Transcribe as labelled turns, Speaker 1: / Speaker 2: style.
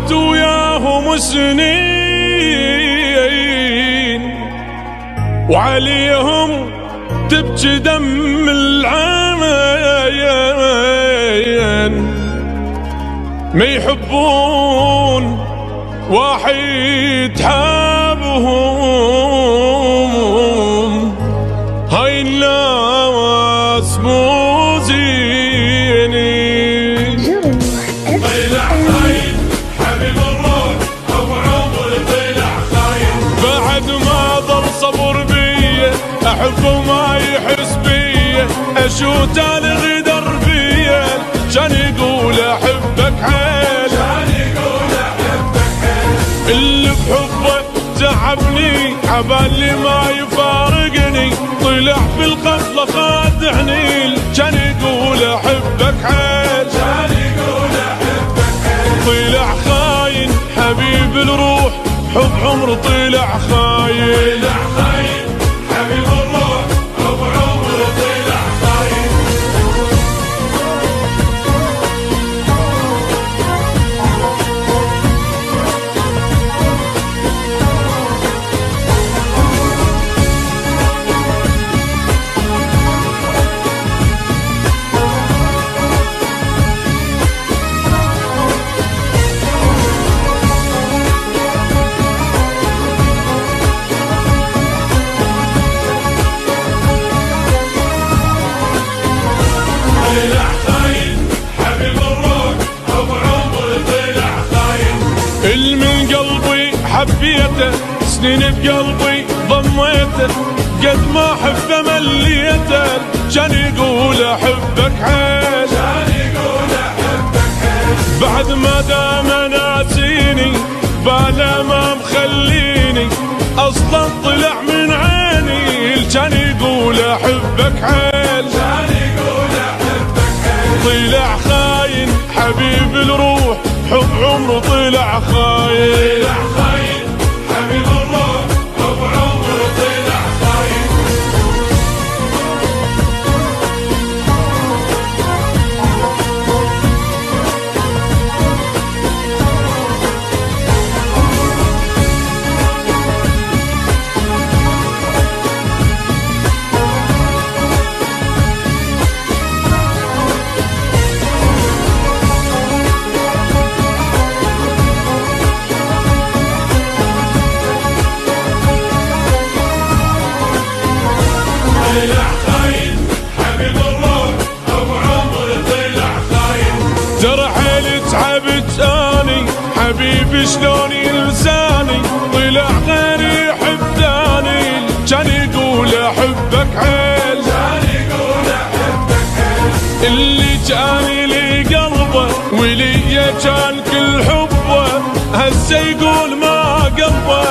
Speaker 1: عشت وياهم سنين وعليهم تبكي دم العين، ما يحبون واحد حابهم، هاي الناس مو زينين.
Speaker 2: طلع خاين حبيب الروح ابو عمر، طلع خاين
Speaker 1: بعد ما ظل صبر بيه احبه وما يحس بيه، اشوته الغدر بيه كان يقول احبك حيل،
Speaker 2: كان يقول احبك حيل.
Speaker 1: اللي بحبه تعبني عبالي ما يفارقني، طلع في القفله خادعني كان يقول احبك حيل،
Speaker 2: كان يقول احبك حيل.
Speaker 1: طلع خاين حبيب الروح حب عمر طلع خاين.
Speaker 2: طلع خاين حبيب الروح ابو عمر، طلع خاين. طلع خاين حبيب الروح ابو عمر، طلع خاين.
Speaker 1: اللي من قلبي حبيته سنين بقلبي ضميته، قد ما حبه مليته كان يقول احبك حيل،
Speaker 2: كان يقول احبك حيل.
Speaker 1: بعد ما دام ناسيني باله ما مخليني، اصلا طلع من عيني كان يقول احبك حيل،
Speaker 2: كان يقول احبك حيل.
Speaker 1: طلع خاين حبيب الروح حب عمره طلع خاين.
Speaker 2: طلع خاين حبيب الروح ابو عمر، طلع خاين. طلع خاين حبيب الروح ابو عمر، طلع خاين.
Speaker 1: ترى حيل تعبت اني حبيبي شلون ينساني، طلع غير يحب ثاني كان يقول احبك حيل،
Speaker 2: كان يقول احبك حيل.
Speaker 1: اللي جاني لي قلبه ولي كان كل حبه، هسه يقول ما قلبه